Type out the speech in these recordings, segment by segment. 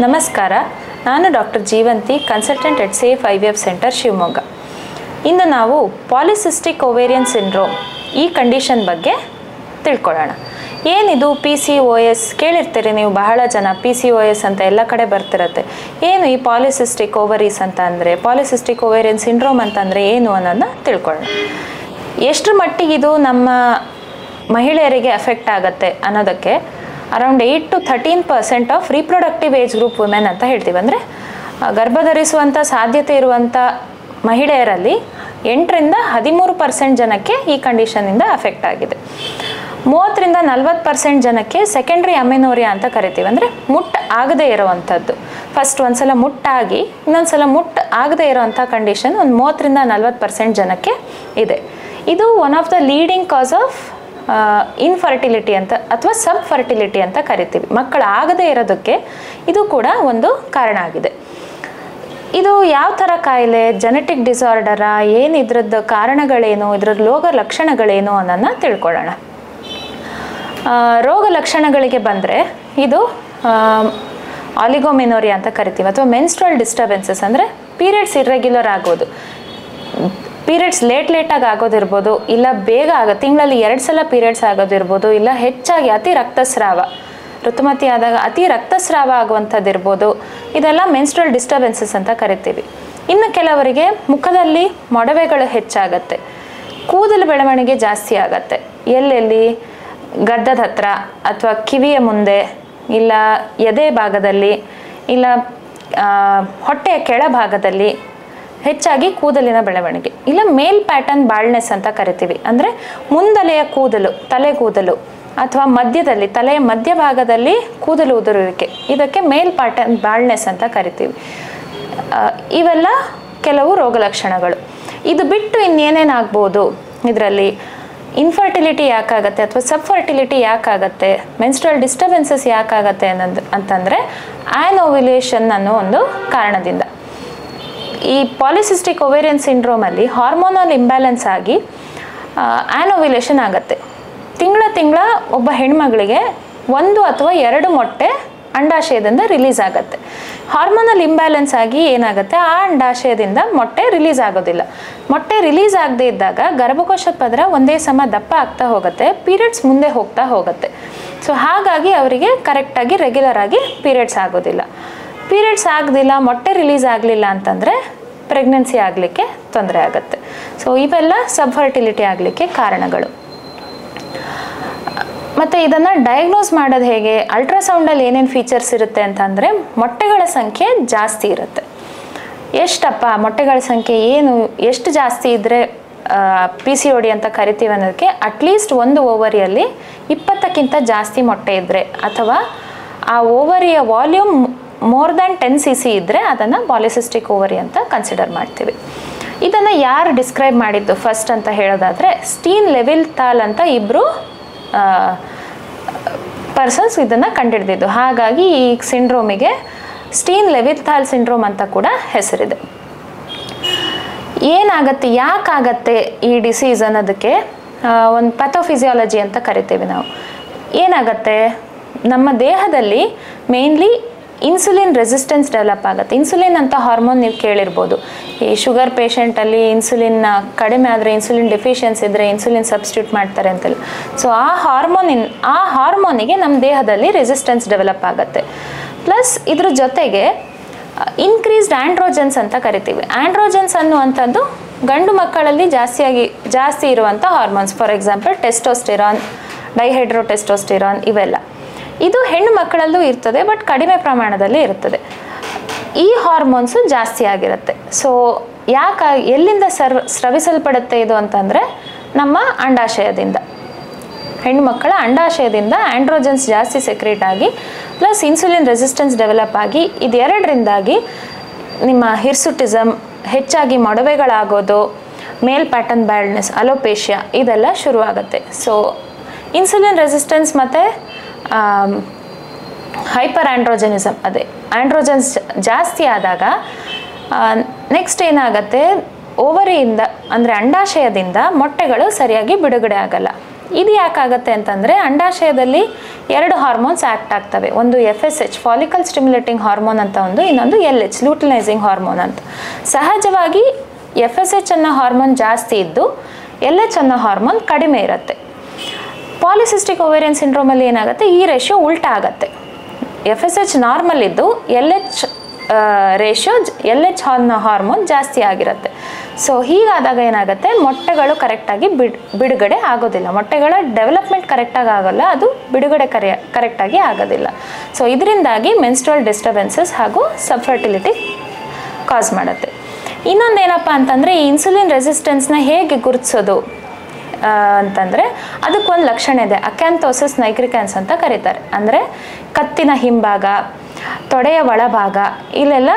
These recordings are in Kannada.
ನಮಸ್ಕಾರ, ನಾನು ಡಾಕ್ಟರ್ ಜೀವಂತಿ, ಕನ್ಸಲ್ಟೆಂಟ್ ಎಟ್ ಸೇಫ್ IVF ಸೆಂಟರ್ ಶಿವಮೊಗ್ಗ. ಇಂದು ನಾವು ಪಾಲಿಸಿಸ್ಟಿಕ್ ಓವೇರಿಯನ್ ಸಿಂಡ್ರೋಮ್ ಈ ಕಂಡೀಷನ್ ಬಗ್ಗೆ ತಿಳ್ಕೊಳ್ಳೋಣ. ಏನಿದು PCOS? ಕೇಳಿರ್ತೀರಿ ನೀವು ಬಹಳ ಜನ, PCOS ಅಂತ ಎಲ್ಲ ಕಡೆ ಬರ್ತಿರತ್ತೆ. ಏನು ಈ ಪಾಲಿಸಿಸ್ಟಿಕ್ ಓವರೀಸ್ ಅಂತ ಅಂದರೆ, ಪಾಲಿಸಿಸ್ಟಿಕ್ ಓವೇರಿಯನ್ ಸಿಂಡ್ರೋಮ್ ಅಂತಂದರೆ ಏನು ಅನ್ನೋದನ್ನ ತಿಳ್ಕೊಳ್ಳೋಣ. ಎಷ್ಟರ ಮಟ್ಟಿಗೆ ಇದು ನಮ್ಮ ಮಹಿಳೆಯರಿಗೆ ಎಫೆಕ್ಟ್ ಆಗುತ್ತೆ ಅನ್ನೋದಕ್ಕೆ around 8 to 13% of reproductive age group women ಅಂತ ಹೇಳ್ತೀವಿ. ಅಂದರೆ ಗರ್ಭಧರಿಸುವಂಥ ಸಾಧ್ಯತೆ ಇರುವಂಥ ಮಹಿಳೆಯರಲ್ಲಿ 8 ರಿಂದ 13% ಜನಕ್ಕೆ ಈ ಕಂಡೀಷನಿಂದ ಅಫೆಕ್ಟ್ ಆಗಿದೆ. 30 ರಿಂದ 40% ಜನಕ್ಕೆ ಸೆಕೆಂಡ್ರಿ ಅಮೆನೋರಿಯಾ ಅಂತ ಕರಿತೀವಿ. ಅಂದರೆ ಮುಟ್ಟು ಆಗದೇ ಇರೋವಂಥದ್ದು. ಫಸ್ಟ್ ಒಂದ್ಸಲ ಮುಟ್ಟಾಗಿ ಇನ್ನೊಂದ್ಸಲ ಮುಟ್ಟು ಆಗದೇ ಇರೋವಂಥ ಕಂಡೀಷನ್ ಒಂದು 30 ರಿಂದ 40% ಜನಕ್ಕೆ ಇದೆ. ಇದು one of the leading cos of infertility ಅಂತ ಅಥವಾ ಸಬ್ ಫರ್ಟಿಲಿಟಿ ಅಂತ ಕರಿತೀವಿ. ಮಕ್ಕಳು ಆಗದೇ ಇರೋದಕ್ಕೆ ಇದು ಕೂಡ ಒಂದು ಕಾರಣ ಆಗಿದೆ. ಇದು ಯಾವ ಥರ ಕಾಯಿಲೆ, ಜೆನೆಟಿಕ್ ಡಿಸಾರ್ಡರಾ, ಏನು ಇದ್ರದ್ದು ಕಾರಣಗಳೇನು, ಇದರ ರೋಗ ಲಕ್ಷಣಗಳೇನು ಅನ್ನೋದನ್ನ ತಿಳ್ಕೊಳ್ಳೋಣ. ರೋಗ ಲಕ್ಷಣಗಳಿಗೆ ಬಂದರೆ ಇದು ಆಲಿಗೋಮೆನೋರಿಯಾ ಅಂತ ಕರಿತೀವಿ ಅಥವಾ ಮೆನ್ಸ್ಟ್ರಲ್ ಡಿಸ್ಟರ್ಬೆನ್ಸಸ್. ಅಂದರೆ ಪೀರಿಯಡ್ಸ್ ಇರ್ರೆಗ್ಯುಲರ್ ಆಗೋದು, ಪೀರಿಯಡ್ಸ್ ಲೇಟಾಗಿ ಆಗೋದಿರ್ಬೋದು, ಇಲ್ಲ ಬೇಗ ತಿಂಗಳಲ್ಲಿ 2 ಸಲ ಪೀರಿಯಡ್ಸ್ ಆಗೋದಿರ್ಬೋದು, ಇಲ್ಲ ಹೆಚ್ಚಾಗಿ ಅತಿ ರಕ್ತಸ್ರಾವ, ಋತುಮತಿ ಆದಾಗ ಅತಿ ರಕ್ತಸ್ರಾವ ಆಗುವಂಥದ್ದಿರ್ಬೋದು. ಇದೆಲ್ಲ ಮೆನ್ಸ್ಟ್ರಲ್ ಡಿಸ್ಟರ್ಬೆನ್ಸಸ್ ಅಂತ ಕರಿತೀವಿ. ಇನ್ನು ಕೆಲವರಿಗೆ ಮುಖದಲ್ಲಿ ಮೊಡವೆಗಳು ಹೆಚ್ಚಾಗತ್ತೆ, ಕೂದಲು ಬೆಳವಣಿಗೆ ಜಾಸ್ತಿ ಆಗತ್ತೆ. ಎಲ್ಲೆಲ್ಲಿ? ಗದ್ದದ ಹತ್ರ ಅಥವಾ ಕಿವಿಯ ಮುಂದೆ, ಇಲ್ಲ ಎದೆ ಭಾಗದಲ್ಲಿ, ಇಲ್ಲ ಹೊಟ್ಟೆಯ ಕೆಳಭಾಗದಲ್ಲಿ ಹೆಚ್ಚಾಗಿ ಕೂದಲಿನ ಬೆಳವಣಿಗೆ. ಇಲ್ಲ ಮೇಲ್ ಪ್ಯಾಟರ್ನ್ ಬಾಲ್ನೆಸ್ ಅಂತ ಕರಿತೀವಿ. ಅಂದರೆ ಮುಂದಲೆಯ ಕೂದಲು, ತಲೆ ಕೂದಲು ಅಥವಾ ಮಧ್ಯದಲ್ಲಿ, ತಲೆಯ ಮಧ್ಯಭಾಗದಲ್ಲಿ ಕೂದಲು ಉದುರುವಿಕೆ, ಇದಕ್ಕೆ ಮೇಲ್ ಪ್ಯಾಟರ್ನ್ ಬಾಲ್ನೆಸ್ ಅಂತ ಕರಿತೀವಿ. ಇವೆಲ್ಲ ಕೆಲವು ರೋಗ ಲಕ್ಷಣಗಳು. ಇದು ಬಿಟ್ಟು ಇನ್ನೇನೇನಾಗ್ಬೋದು ಇದರಲ್ಲಿ? ಇನ್ಫರ್ಟಿಲಿಟಿ ಯಾಕಾಗತ್ತೆ ಅಥವಾ ಸಬ್ ಫರ್ಟಿಲಿಟಿ ಯಾಕಾಗತ್ತೆ, ಮೆನ್ಸ್ಟ್ರಲ್ ಡಿಸ್ಟರ್ಬೆನ್ಸಸ್ ಯಾಕಾಗತ್ತೆ ಅಂತಂದರೆ ಆ್ಯನೋವ್ಯುಲೇಷನ್ ಅನ್ನೋ ಒಂದು ಕಾರಣದಿಂದ. ಈ ಪಾಲಿಸಿಸ್ಟಿಕ್ ಓವೇರಿಯನ್ ಸಿಂಡ್ರೋಮಲ್ಲಿ ಹಾರ್ಮೋನಲ್ ಇಂಬ್ಯಾಲೆನ್ಸ್ ಆಗಿ ಆ್ಯನೋವ್ಯುಲೇಷನ್ ಆಗುತ್ತೆ. ತಿಂಗಳ ಒಬ್ಬ ಹೆಣ್ಮಗಳಿಗೆ 1 ಅಥವಾ 2 ಮೊಟ್ಟೆ ಅಂಡಾಶಯದಿಂದ ರಿಲೀಸ್ ಆಗುತ್ತೆ. ಹಾರ್ಮೋನಲ್ ಇಂಬ್ಯಾಲೆನ್ಸ್ ಆಗಿ ಏನಾಗುತ್ತೆ, ಆ ಅಂಡಾಶಯದಿಂದ ಮೊಟ್ಟೆ ರಿಲೀಸ್ ಆಗೋದಿಲ್ಲ. ಮೊಟ್ಟೆ ರಿಲೀಸ್ ಆಗದೆ ಇದ್ದಾಗ ಗರ್ಭಕೋಶದ ಪದರ ಒಂದೇ ಸಮ ದಪ್ಪ ಆಗ್ತಾ ಹೋಗುತ್ತೆ, ಪೀರಿಯಡ್ಸ್ ಮುಂದೆ ಹೋಗ್ತಾ ಹೋಗುತ್ತೆ. ಸೊ ಹಾಗಾಗಿ ಅವರಿಗೆ ಕರೆಕ್ಟಾಗಿ ರೆಗ್ಯುಲರ್ ಆಗಿ ಪೀರಿಯಡ್ಸ್ ಆಗೋದಿಲ್ಲ. ಪೀರಿಯಡ್ಸ್ ಆಗಲಿಲ್ಲ, ಮೊಟ್ಟೆ ರಿಲೀಸ್ ಆಗಲಿಲ್ಲ ಅಂತಂದರೆ ಪ್ರೆಗ್ನೆನ್ಸಿ ಆಗಲಿಕ್ಕೆ ತೊಂದರೆ ಆಗುತ್ತೆ. ಸೊ ಇವೆಲ್ಲ ಸಬ್ ಫರ್ಟಿಲಿಟಿ ಆಗಲಿಕ್ಕೆ ಕಾರಣಗಳು. ಮತ್ತು ಇದನ್ನು ಡಯಾಗ್ನೋಸ್ ಮಾಡೋದು ಹೇಗೆ? ಅಲ್ಟ್ರಾಸೌಂಡಲ್ಲಿ ಏನೇನು ಫೀಚರ್ಸ್ ಇರುತ್ತೆ ಅಂತಂದರೆ, ಮೊಟ್ಟೆಗಳ ಸಂಖ್ಯೆ ಜಾಸ್ತಿ ಇರುತ್ತೆ. ಎಷ್ಟಪ್ಪ ಮೊಟ್ಟೆಗಳ ಸಂಖ್ಯೆ ಏನು, ಎಷ್ಟು ಜಾಸ್ತಿ ಇದ್ದರೆ PCOD ಅಂತ ಕರಿತೀವಿ ಅನ್ನೋದಕ್ಕೆ, ಅಟ್ಲೀಸ್ಟ್ ಒಂದು ಓವರಿಯಲ್ಲಿ 20ಕ್ಕಿಂತ ಜಾಸ್ತಿ ಮೊಟ್ಟೆ ಇದ್ದರೆ ಅಥವಾ ಆ ಓವರಿಯ ವಾಲ್ಯೂಮ್ ಮೋರ್ ದ್ಯಾನ್ 10 cc ಇದ್ದರೆ ಅದನ್ನು ಪಾಲಿಸಿಸ್ಟಿಕ್ ಓವರಿ ಅಂತ ಕನ್ಸಿಡರ್ ಮಾಡ್ತೀವಿ. ಇದನ್ನು ಯಾರು ಡಿಸ್ಕ್ರೈಬ್ ಮಾಡಿದ್ದು ಫಸ್ಟ್ ಅಂತ ಹೇಳೋದಾದರೆ, ಸ್ಟೀನ್ ಲೆವಿಥಾಲ್ ಅಂತ ಇಬ್ಬರು ಪರ್ಸನ್ಸ್ ಇದನ್ನು ಕಂಡುಹಿಡಿದಿದ್ದು. ಹಾಗಾಗಿ ಈ ಸಿಂಡ್ರೋಮಿಗೆ ಸ್ಟೀನ್ ಲೆವಿಥಾಲ್ ಸಿಂಡ್ರೋಮ್ ಅಂತ ಕೂಡ ಹೆಸರಿದೆ. ಏನಾಗತ್ತೆ, ಯಾಕಾಗತ್ತೆ ಈ ಡಿಸೀಸ್ ಅನ್ನೋದಕ್ಕೆ ಒಂದು ಪ್ಯಾಥೋಫಿಸಿಯಾಲಜಿ ಅಂತ ಕರಿತೀವಿ ನಾವು. ಏನಾಗತ್ತೆ, ನಮ್ಮ ದೇಹದಲ್ಲಿ ಮೇನ್ಲಿ ಇನ್ಸುಲಿನ್ ರೆಸಿಸ್ಟೆನ್ಸ್ ಡೆವಲಪ್ ಆಗುತ್ತೆ. ಇನ್ಸುಲಿನ್ ಅಂತ ಹಾರ್ಮೋನ್ ನೀವು ಕೇಳಿರ್ಬೋದು. ಈ ಶುಗರ್ ಪೇಷಂಟಲ್ಲಿ ಇನ್ಸುಲಿನ್ ಕಡಿಮೆ ಆದರೆ, ಇನ್ಸುಲಿನ್ ಡೆಫಿಷಿಯನ್ಸಿ ಇದ್ದರೆ ಇನ್ಸುಲಿನ್ ಸಬ್ಸ್ಟಿಟ್ಯೂಟ್ ಮಾಡ್ತಾರೆ ಅಂತಲ್ಲ. ಸೊ ಆ ಹಾರ್ಮೋನಿಗೆ ನಮ್ಮ ದೇಹದಲ್ಲಿ ರೆಸಿಸ್ಟೆನ್ಸ್ ಡೆವಲಪ್ ಆಗುತ್ತೆ. ಪ್ಲಸ್ ಇದ್ರ ಜೊತೆಗೆ ಇನ್ಕ್ರೀಸ್ಡ್ ಆ್ಯಂಡ್ರೋಜನ್ಸ್ ಅಂತ ಕರಿತೀವಿ. ಆ್ಯಂಡ್ರೋಜನ್ಸ್ ಅನ್ನುವಂಥದ್ದು ಗಂಡು ಮಕ್ಕಳಲ್ಲಿ ಜಾಸ್ತಿ ಇರುವಂಥ ಹಾರ್ಮೋನ್ಸ್. ಫಾರ್ ಎಕ್ಸಾಂಪಲ್ ಟೆಸ್ಟೋಸ್ಟೆರಾನ್, ಡೈಹೈಡ್ರೋಟೆಸ್ಟೋಸ್ಟೆರಾನ್, ಇವೆಲ್ಲ. ಇದು ಹೆಣ್ಣು ಮಕ್ಕಳಲ್ಲೂ ಇರ್ತದೆ, ಬಟ್ ಕಡಿಮೆ ಪ್ರಮಾಣದಲ್ಲಿ ಇರ್ತದೆ. ಈ ಹಾರ್ಮೋನ್ಸು ಜಾಸ್ತಿ ಆಗಿರುತ್ತೆ. ಸೊ ಎಲ್ಲಿಂದ ಸ್ರವಿಸಲ್ಪಡುತ್ತೆ ಇದು ಅಂತಂದರೆ, ನಮ್ಮ ಅಂಡಾಶಯದಿಂದ. ಹೆಣ್ಣು ಮಕ್ಕಳ ಅಂಡಾಶಯದಿಂದ ಆ್ಯಂಡ್ರೋಜನ್ಸ್ ಜಾಸ್ತಿ ಸೆಕ್ರೇಟ್ ಆಗಿ, ಪ್ಲಸ್ ಇನ್ಸುಲಿನ್ ರೆಸಿಸ್ಟೆನ್ಸ್ ಡೆವಲಪ್ ಆಗಿ, ಇದೆರಡರಿಂದಾಗಿ ನಿಮ್ಮ ಹಿರ್ಸುಟಿಸಮ್, ಹೆಚ್ಚಾಗಿ ಮೊಡವೆಗಳಾಗೋದು, ಮೇಲ್ ಪ್ಯಾಟರ್ನ್ ಬ್ಯಾಲ್ಡ್ನೆಸ್, ಅಲೋಪೇಶಿಯಾ ಇದೆಲ್ಲ ಶುರುವಾಗುತ್ತೆ. ಸೊ ಇನ್ಸುಲಿನ್ ರೆಸಿಸ್ಟೆನ್ಸ್ ಮತ್ತು ಹೈಪರ್ ಆ್ಯಂಡ್ರೋಜನಿಸಮ್, ಅದೇ ಆ್ಯಂಡ್ರೋಜನ್ಸ್ ಜಾಸ್ತಿ ಆದಾಗ ನೆಕ್ಸ್ಟ್ ಏನಾಗುತ್ತೆ, ಓವರಿಯಿಂದ ಅಂದರೆ ಅಂಡಾಶಯದಿಂದ ಮೊಟ್ಟೆಗಳು ಸರಿಯಾಗಿ ಬಿಡುಗಡೆ ಆಗಲ್ಲ. ಇದು ಯಾಕಾಗತ್ತೆ ಅಂತಂದರೆ ಅಂಡಾಶಯದಲ್ಲಿ 2 ಹಾರ್ಮೋನ್ಸ್ ಆ್ಯಕ್ಟ್ ಆಗ್ತವೆ. ಒಂದು FSH ಫಾಲಿಕಲ್ ಸ್ಟಿಮ್ಯುಲೇಟಿಂಗ್ ಹಾರ್ಮೋನ್ ಅಂತ ಒಂದು, ಇನ್ನೊಂದು LH ಲೂಟಿನೈಸಿಂಗ್ ಹಾರ್ಮೋನ್ ಅಂತ. ಸಹಜವಾಗಿ FSH ಅನ್ನೋ ಹಾರ್ಮೋನ್ ಜಾಸ್ತಿ ಇದ್ದು LH ಅನ್ನೋ ಹಾರ್ಮೋನ್ ಕಡಿಮೆ ಇರುತ್ತೆ. ಪಾಲಿಸಿಸ್ಟಿಕ್ ಓವೇರಿಯನ್ ಸಿಂಡ್ರೋಮಲ್ಲಿ ಏನಾಗುತ್ತೆ, ಈ ರೇಷಿಯೋ ಉಲ್ಟಾ ಆಗುತ್ತೆ. FSH ನಾರ್ಮಲ್ ಇದ್ದು LH ರೇಷಿಯೋ LH ಅನ್ನೋ ಹಾರ್ಮೋನ್ ಜಾಸ್ತಿ ಆಗಿರುತ್ತೆ. ಸೊ ಹೀಗಾದಾಗ ಏನಾಗುತ್ತೆ, ಮೊಟ್ಟೆಗಳು ಕರೆಕ್ಟಾಗಿ ಬಿಡುಗಡೆ ಆಗೋದಿಲ್ಲ, ಮೊಟ್ಟೆಗಳ ಡೆವಲಪ್ಮೆಂಟ್ ಕರೆಕ್ಟಾಗಿ ಆಗೋಲ್ಲ, ಅದು ಬಿಡುಗಡೆ ಕರೆಕ್ಟಾಗಿ ಆಗೋದಿಲ್ಲ. ಸೊ ಇದರಿಂದಾಗಿ ಮೆನ್ಸ್ಟ್ರುವಲ್ ಡಿಸ್ಟರ್ಬೆನ್ಸಸ್ ಹಾಗೂ ಸಬ್ಫರ್ಟಿಲಿಟಿ ಕಾಸ್ ಮಾಡುತ್ತೆ. ಇನ್ನೊಂದೇನಪ್ಪ ಅಂತಂದರೆ, ಈ ಇನ್ಸುಲಿನ್ ರೆಸಿಸ್ಟೆನ್ಸ್ನ ಹೇಗೆ ಗುರುತಿಸೋದು ಅಂತಂದರೆ ಅದಕ್ಕೊಂದು ಲಕ್ಷಣ ಇದೆ, ಅಕ್ಯಾಂಥೋಸಿಸ್ ನೈಗ್ರಿಕ್ಯಾನ್ಸ್ ಅಂತ ಕರೀತಾರೆ. ಅಂದರೆ ಕತ್ತಿನ ಹಿಂಭಾಗ, ತೊಡೆಯ ಒಳಭಾಗ ಇಲ್ಲೆಲ್ಲ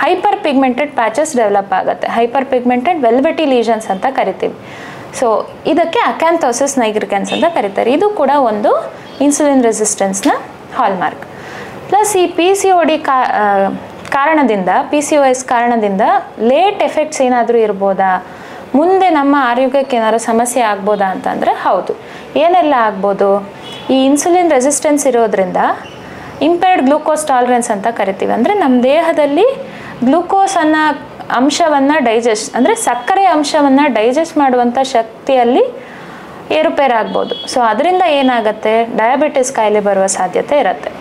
ಹೈಪರ್ ಪಿಗ್ಮೆಂಟೆಡ್ ಪ್ಯಾಚಸ್ ಡೆವಲಪ್ ಆಗುತ್ತೆ. ಹೈಪರ್ ಪಿಗ್ಮೆಂಟೆಡ್ ವೆಲ್ವೆಟಿ ಲೀಷನ್ಸ್ ಅಂತ ಕರಿತೀವಿ. ಸೊ ಇದಕ್ಕೆ ಅಕ್ಯಾಂಥೋಸಿಸ್ ನೈಗ್ರಿಕ್ಯಾನ್ಸ್ ಅಂತ ಕರೀತಾರೆ. ಇದು ಕೂಡ ಒಂದು ಇನ್ಸುಲಿನ್ ರೆಸಿಸ್ಟೆನ್ಸ್ನ ಹಾಲ್ಮಾರ್ಕ್. ಪ್ಲಸ್ ಈ PCOD ಕಾರಣದಿಂದ, PCOS ಕಾರಣದಿಂದ ಲೇಟ್ ಎಫೆಕ್ಟ್ಸ್ ಏನಾದರೂ ಇರ್ಬೋದಾ, ಮುಂದೆ ನಮ್ಮ ಆರೋಗ್ಯಕ್ಕೆ ಏನಾದರೂ ಸಮಸ್ಯೆ ಆಗ್ಬೋದಾ ಅಂತಂದರೆ ಹೌದು. ಏನೆಲ್ಲ ಆಗ್ಬೋದು, ಈ ಇನ್ಸುಲಿನ್ ರೆಸಿಸ್ಟೆನ್ಸ್ ಇರೋದ್ರಿಂದ ಇಂಪೇರ್ಡ್ ಗ್ಲೂಕೋಸ್ ಟಾಲರೆನ್ಸ್ ಅಂತ ಕರಿತೀವಿ. ಅಂದರೆ ನಮ್ಮ ದೇಹದಲ್ಲಿ ಗ್ಲೂಕೋಸ್ ಅನ್ನೋ ಅಂಶವನ್ನು ಅಂದರೆ ಸಕ್ಕರೆ ಅಂಶವನ್ನು ಡೈಜೆಸ್ಟ್ ಮಾಡುವಂಥ ಶಕ್ತಿಯಲ್ಲಿ ಏರುಪೇರಾಗ್ಬೋದು. ಸೊ ಅದರಿಂದ ಏನಾಗುತ್ತೆ, ಡಯಾಬಿಟಿಸ್ ಕಾಯಿಲೆ ಬರುವ ಸಾಧ್ಯತೆ ಇರುತ್ತೆ.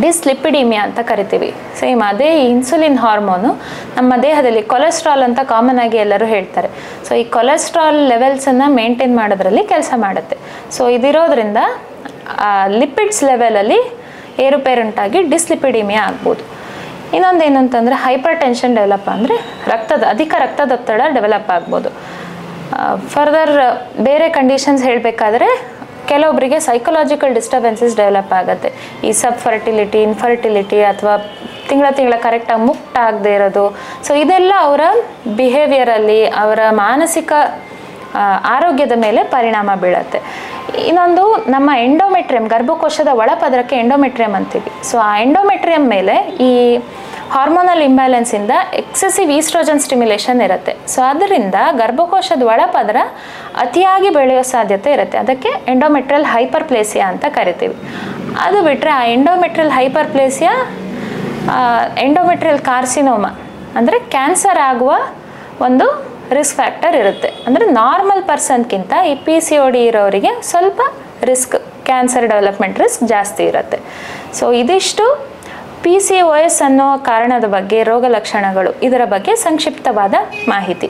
ಡಿಸ್ಲಿಪಿಡಿಮಿಯಾ ಅಂತ ಕರಿತೀವಿ. ಸೇಮ್ ಅದೇ ಇನ್ಸುಲಿನ್ ಹಾರ್ಮೋನು ನಮ್ಮ ದೇಹದಲ್ಲಿ ಕೊಲೆಸ್ಟ್ರಾಲ್ ಅಂತ ಕಾಮನ್ ಆಗಿ ಎಲ್ಲರೂ ಹೇಳ್ತಾರೆ. ಸೊ ಈ ಕೊಲೆಸ್ಟ್ರಾಲ್ ಲೆವೆಲ್ಸನ್ನು ಮೇಂಟೈನ್ ಮಾಡೋದ್ರಲ್ಲಿ ಕೆಲಸ ಮಾಡುತ್ತೆ. ಸೊ ಇದಿರೋದ್ರಿಂದ ಲಿಪಿಡ್ಸ್ ಲೆವೆಲಲ್ಲಿ ಏರುಪೇರುಂಟಾಗಿ ಡಿಸ್ಲಿಪಿಡಿಮಿಯಾ ಆಗ್ಬೋದು. ಇನ್ನೊಂದೇನು ಅಂತಂದರೆ ಹೈಪರ್ ಟೆನ್ಷನ್ ಡೆವಲಪ್, ಅಂದರೆ ಅಧಿಕ ರಕ್ತದೊತ್ತಡ ಡೆವಲಪ್ ಆಗ್ಬೋದು. ಫರ್ದರ್ ಬೇರೆ ಕಂಡೀಷನ್ಸ್ ಹೇಳಬೇಕಾದ್ರೆ ಕೆಲವೊಬ್ಬರಿಗೆ ಸೈಕಲಾಜಿಕಲ್ ಡಿಸ್ಟರ್ಬೆನ್ಸಸ್ ಡೆವಲಪ್ ಆಗುತ್ತೆ. ಈ ಸಬ್ಫರ್ಟಿಲಿಟಿ, ಇನ್ಫರ್ಟಿಲಿಟಿ ಅಥವಾ ತಿಂಗಳ ಕರೆಕ್ಟಾಗಿ ಮುಕ್ತಾಗದೇ ಇರೋದು. ಸೊ ಇದೆಲ್ಲ ಅವರ ಬಿಹೇವಿಯರಲ್ಲಿ, ಅವರ ಮಾನಸಿಕ ಆರೋಗ್ಯದ ಮೇಲೆ ಪರಿಣಾಮ ಬೀಳುತ್ತೆ. ಇನ್ನೊಂದು ನಮ್ಮ ಎಂಡೋಮೆಟ್ರಿಯಂ, ಗರ್ಭಕೋಶದ ಒಳಪದರಕ್ಕೆ ಎಂಡೋಮೆಟ್ರಿಯಂ ಅಂತೀವಿ. ಸೊ ಆ ಎಂಡೋಮೆಟ್ರಿಯಂ ಮೇಲೆ ಈ ಹಾರ್ಮೋನಲ್ ಇಂಬ್ಯಾಲೆನ್ಸಿಂದ ಎಕ್ಸೆಸಿವ್ ಈಸ್ಟ್ರೋಜನ್ ಸ್ಟಿಮ್ಯುಲೇಷನ್ ಇರುತ್ತೆ. ಸೊ ಅದರಿಂದ ಗರ್ಭಕೋಶದ ಒಳಪದರ ಅತಿಯಾಗಿ ಬೆಳೆಯೋ ಸಾಧ್ಯತೆ ಇರುತ್ತೆ. ಅದಕ್ಕೆ ಎಂಡೋಮೆಟ್ರಿಯಲ್ ಹೈಪರ್ಪ್ಲೇಸಿಯಾ ಅಂತ ಕರಿತೀವಿ. ಅದು ಬಿಟ್ಟರೆ ಆ ಎಂಡೋಮೆಟ್ರಿಯಲ್ ಹೈಪರ್ಪ್ಲೇಸಿಯಾ ಎಂಡೋಮೆಟ್ರಿಯಲ್ ಕಾರ್ಸಿನೋಮಾ ಅಂದರೆ ಕ್ಯಾನ್ಸರ್ ಆಗುವ ಒಂದು ರಿಸ್ಕ್ ಫ್ಯಾಕ್ಟರ್ ಇರುತ್ತೆ. ಅಂದರೆ ನಾರ್ಮಲ್ ಪರ್ಸನ್ಗಿಂತ ಈ PCOD ಇರೋರಿಗೆ ಸ್ವಲ್ಪ ರಿಸ್ಕ್, ಕ್ಯಾನ್ಸರ್ ಡೆವಲಪ್ಮೆಂಟ್ ರಿಸ್ಕ್ ಜಾಸ್ತಿ ಇರುತ್ತೆ. ಸೊ ಇದಿಷ್ಟು PCOS ಅನ್ನೋ ಕಾರಣದ ಬಗ್ಗೆ, ರೋಗ ಲಕ್ಷಣಗಳು, ಇದರ ಬಗ್ಗೆ ಸಂಕ್ಷಿಪ್ತವಾದ ಮಾಹಿತಿ.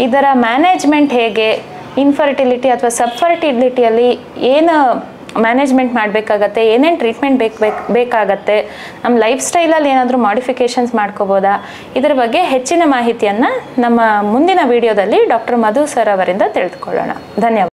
ಇದರ ಮ್ಯಾನೇಜ್ಮೆಂಟ್ ಹೇಗೆ, ಇನ್ಫರ್ಟಿಲಿಟಿ ಅಥವಾ ಸಬ್ಫರ್ಟಿಲಿಟಿಯಲ್ಲಿ ಏನು ಮ್ಯಾನೇಜ್ಮೆಂಟ್ ಮಾಡಬೇಕಾಗತ್ತೆ, ಏನೇನು ಟ್ರೀಟ್ಮೆಂಟ್ ಬೇಕಾಗತ್ತೆ, ನಮ್ಮ ಲೈಫ್ ಸ್ಟೈಲಲ್ಲಿ ಏನಾದರೂ ಮಾಡಿಫಿಕೇಷನ್ಸ್ ಮಾಡ್ಕೋಬೋದಾ, ಇದರ ಬಗ್ಗೆ ಹೆಚ್ಚಿನ ಮಾಹಿತಿಯನ್ನು ನಮ್ಮ ಮುಂದಿನ ವಿಡಿಯೋದಲ್ಲಿ ಡಾಕ್ಟರ್ ಮಧು ಸರ್ ಅವರಿಂದ ತಿಳಿದುಕೊಳ್ಳೋಣ. ಧನ್ಯವಾದ.